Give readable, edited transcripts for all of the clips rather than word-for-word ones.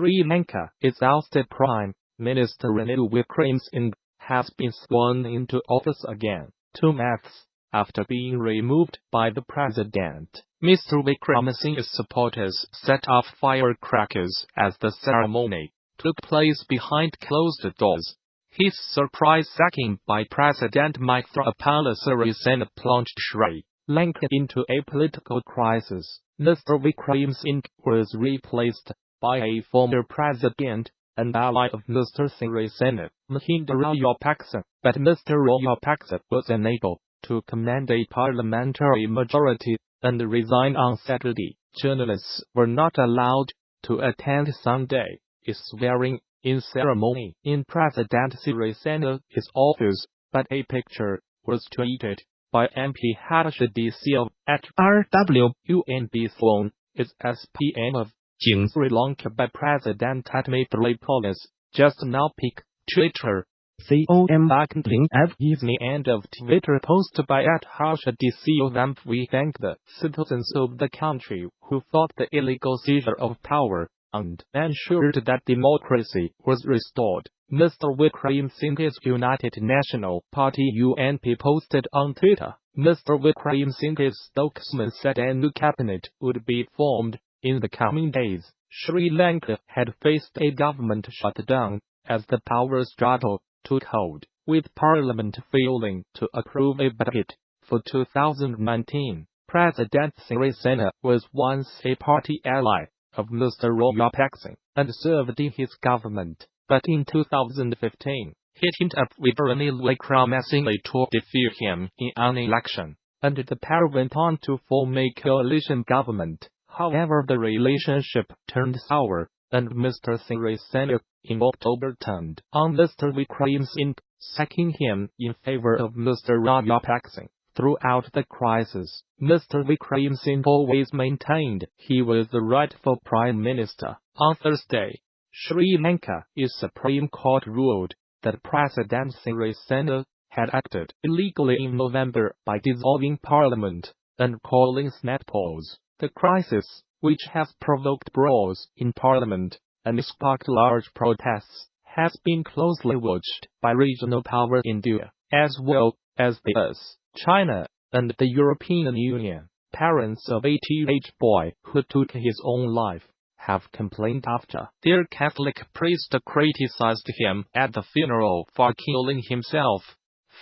Sri Lanka, its ousted Prime Minister Ranil Wickremesinghe has been sworn into office again, 2 months after being removed by the president. Mr. Wickremesinghe's supporters set off firecrackers as the ceremony took place behind closed doors. His surprise sacking by President Maithripala Sirisena plunged Sri Lanka into a political crisis. Mr. Wickremesinghe was replaced by a former president, an ally of Mr. Sirisena, Mahinda Rajapaksa, but Mr. Rajapaksa was unable to command a parliamentary majority and resigned on Saturday. Journalists were not allowed to attend Sunday's swearing-in ceremony in President Sirisena's office, but a picture was tweeted by MP Harshdeep Singh at RWUNB is SPM of Sri Lanka by President Maithripala just now pick Twitter. COM link F is the end of Twitter post by at Harshdeep Singh. We thank the citizens of the country who fought the illegal seizure of power and ensured that democracy was restored. Mr. Wickremesinghe's United National Party UNP posted on Twitter. Mr. Wickremesinghe's spokesman said a new cabinet would be formed in the coming days. Sri Lanka had faced a government shutdown as the power struggle took hold, with Parliament failing to approve a budget for 2019. President Sirisena was once a party ally of Mr. Rajapaksa and served in his government, but in 2015, he teamed up with Ranil Wickremesinghe to defeat him in an election, and the pair went on to form a coalition government. However, the relationship turned sour, and Mr. Sirisena in October turned on Mr. Wickremesinghe, sacking him in favor of Mr. Rajapaksa. Throughout the crisis, Mr. Wickremesinghe always maintained he was the rightful Prime Minister. On Thursday, Sri Lanka's Supreme Court ruled that President Sirisena had acted illegally in November by dissolving Parliament and calling snap polls. The crisis, which has provoked brawls in Parliament and sparked large protests, has been closely watched by regional powers in India, as well as the US, China, and the European Union. Parents of a teenage boy who took his own life have complained after their Catholic priest criticized him at the funeral for killing himself.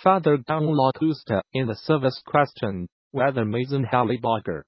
Father Don Locusta in the service questioned whether Mason Halliburger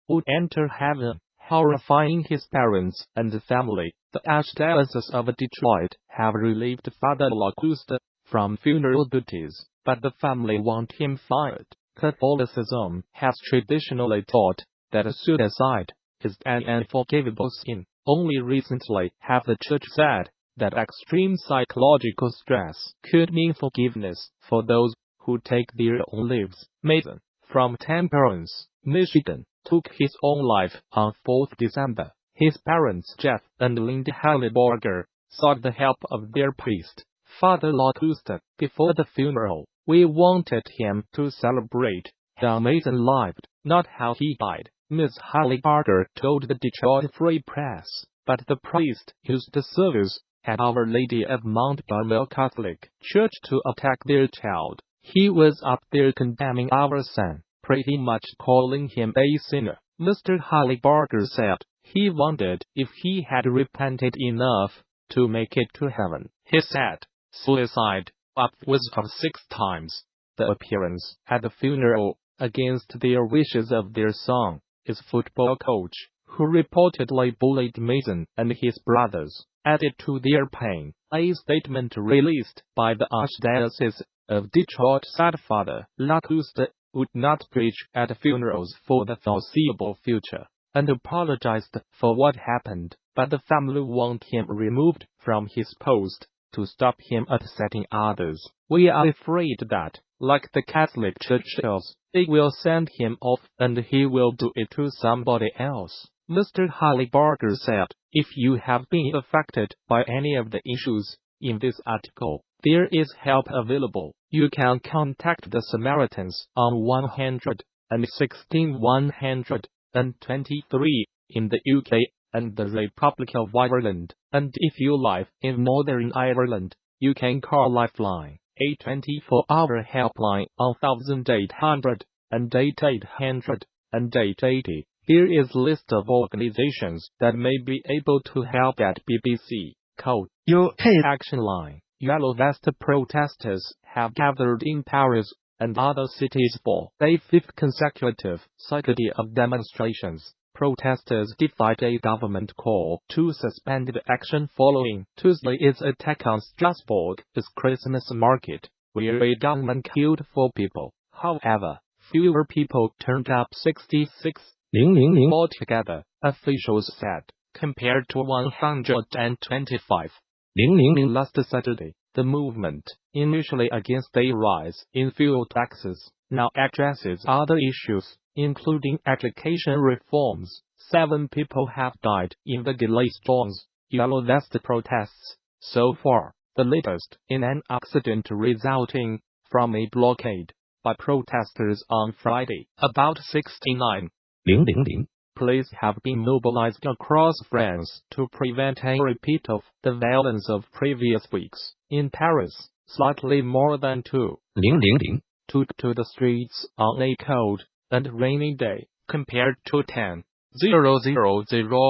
would enter heaven, horrifying his parents and the family. The Archdiocese of Detroit have relieved Father Locusta from funeral duties, but the family want him fired. Catholicism has traditionally taught that suicide is an unforgivable sin. Only recently have the Church said that extreme psychological stress could mean forgiveness for those who take their own lives. Mason, from Temperance, Michigan, took his own life on 4th December. His parents Jeff and Linda Halliburger sought the help of their priest, Father Locusta, before the funeral. We wanted him to celebrate how Mason lived, not how he died, Ms. Halliburger told the Detroit Free Press. But the priest used the service at Our Lady of Mount Carmel Catholic Church to attack their child. He was up there condemning our son, pretty much calling him a sinner. Mr. Halliburger said he wondered if he had repented enough to make it to heaven. He said suicide upwards of 6 times. The appearance at the funeral, against their wishes of their son, is football coach, who reportedly bullied Mason and his brothers, added to their pain. A statement released by the Archdiocese of Detroit said Father Locusta would not preach at funerals for the foreseeable future, and apologized for what happened, but the family want him removed from his post to stop him upsetting others. We are afraid that, like the Catholic Church does, they will send him off and he will do it to somebody else. Mr. Halliburger said, if you have been affected by any of the issues in this article, there is help available. You can contact the Samaritans on 116 123 in the UK and the Republic of Ireland. And if you live in Northern Ireland, you can call Lifeline, a 24-hour helpline on 1800 and 8800 and 880. Here is a list of organizations that may be able to help at BBC. Code UK Action Line. Yellow Vest protesters have gathered in Paris and other cities for a fifth consecutive Saturday of demonstrations. Protesters defied a government call to suspend the action following Tuesday's attack on Strasbourg's Christmas market, where a gunman killed 4 people. However, fewer people turned up 66,000 altogether, officials said, compared to 125,000 last Saturday. The movement, initially against a rise in fuel taxes, now addresses other issues, including education reforms. 7 people have died in the Galais-Jones Yellow Vest protests so far, the latest in an accident resulting from a blockade by protesters on Friday. About 69,000 police have been mobilized across France to prevent a repeat of the violence of previous weeks. In Paris, slightly more than 2,000 took to the streets on a cold and rainy day, compared to 10,000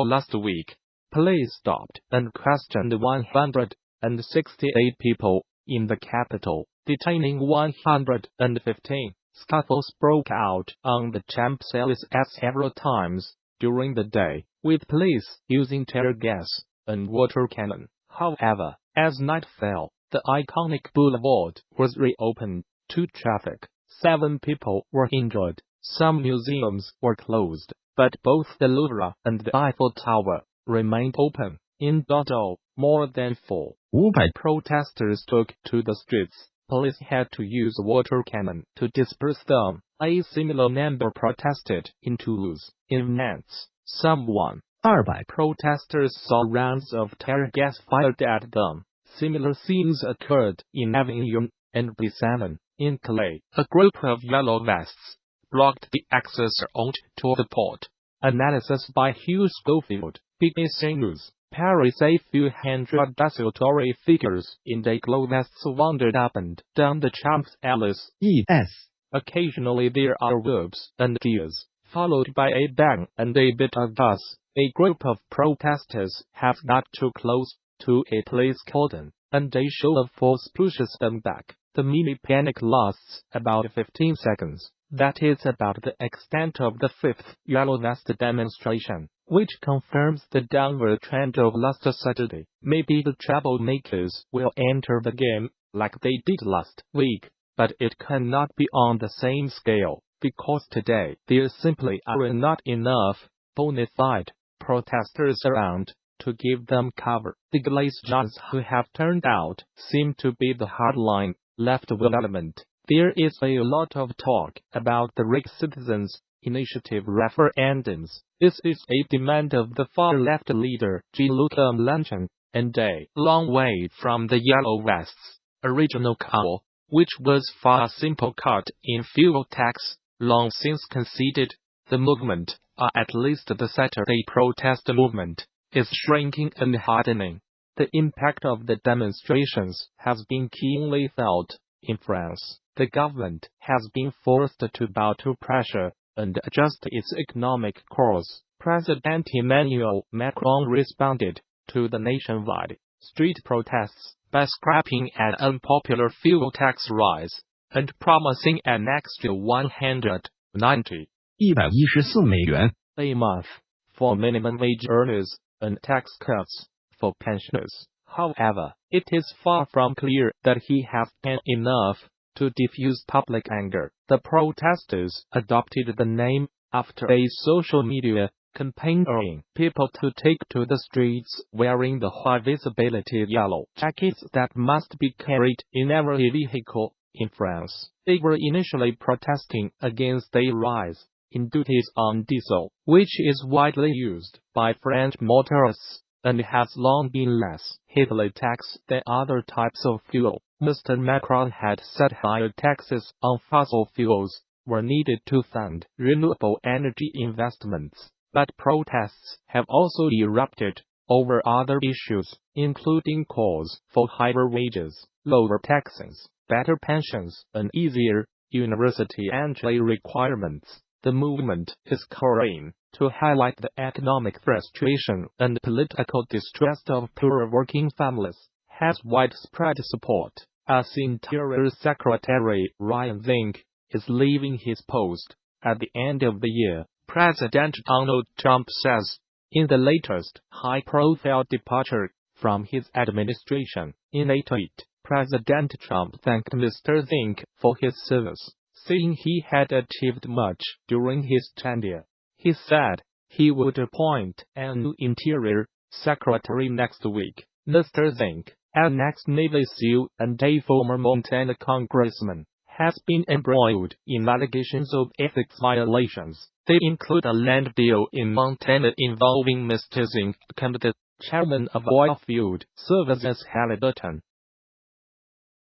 last week. Police stopped and questioned 168 people in the capital, detaining 115. Scuffles broke out on the Champs-Élysées several times during the day, with police using tear gas and water cannon. However, as night fell, the iconic boulevard was reopened to traffic. 7 people were injured. Some museums were closed, but both the Louvre and the Eiffel Tower remained open. In Bordeaux, more than 400 protesters took to the streets. Police had to use water cannon to disperse them. A similar number protested in Toulouse. In Nantes, some 100 protesters saw rounds of tear gas fired at them. Similar scenes occurred in Avignon and Brissamen. In Calais, a group of yellow vests blocked the access to the port. Analysis by Hugh Schofield, BBC News. Paris. A few hundred desultory figures in day vests wandered up and down the Champs-Élysées. Occasionally there are whoops and cheers, followed by a bang and a bit of buzz. A group of protesters have got too close to a police cordon, and a show of force pushes them back. The mini panic lasts about 15 seconds. That is about the extent of the 5th Yellow Vest demonstration, which confirms the downward trend of last Saturday. Maybe the troublemakers will enter the game, like they did last week, but it cannot be on the same scale, because today there simply are not enough bona fide protesters around to give them cover. The Galais-Jones who have turned out seem to be the hardline left-wing element. There is a lot of talk about the Rick Citizens Initiative referendums. This is a demand of the far-left leader Jean-Luc Mélenchon, and a long way from the Yellow Vests' original call, which was for a simple cut in fuel tax, long since conceded. The movement, or at least the Saturday protest movement, is shrinking and hardening. The impact of the demonstrations has been keenly felt in France. The government has been forced to bow to pressure and adjust its economic course. President Emmanuel Macron responded to the nationwide street protests by scrapping an unpopular fuel tax rise and promising an extra 190 a month for minimum wage earners and tax cuts for pensioners. However, it is far from clear that he has done enough to diffuse public anger. The protesters adopted the name after a social media campaign urging people to take to the streets wearing the high-visibility yellow jackets that must be carried in every vehicle in France. They were initially protesting against a rise in duties on diesel, which is widely used by French motorists and has long been less heavily taxed than other types of fuel. Mr. Macron had said higher taxes on fossil fuels were needed to fund renewable energy investments. but protests have also erupted over other issues, including calls for higher wages, lower taxes, better pensions, and easier university entry requirements. The movement is calling to highlight the economic frustration and political distress of poor working families, has widespread support, as Interior Secretary Ryan Zinke is leaving his post at the end of the year. President Donald Trump says, in the latest high-profile departure from his administration. In a tweet, President Trump thanked Mr. Zinke for his service, saying he had achieved much during his tenure. He said he would appoint a new Interior Secretary next week. Mr. Zinke, an ex-Navy SEAL and a former Montana congressman, has been embroiled in allegations of ethics violations. They include a land deal in Montana involving Mr. Zinke and the chairman of Oilfield Services Halliburton.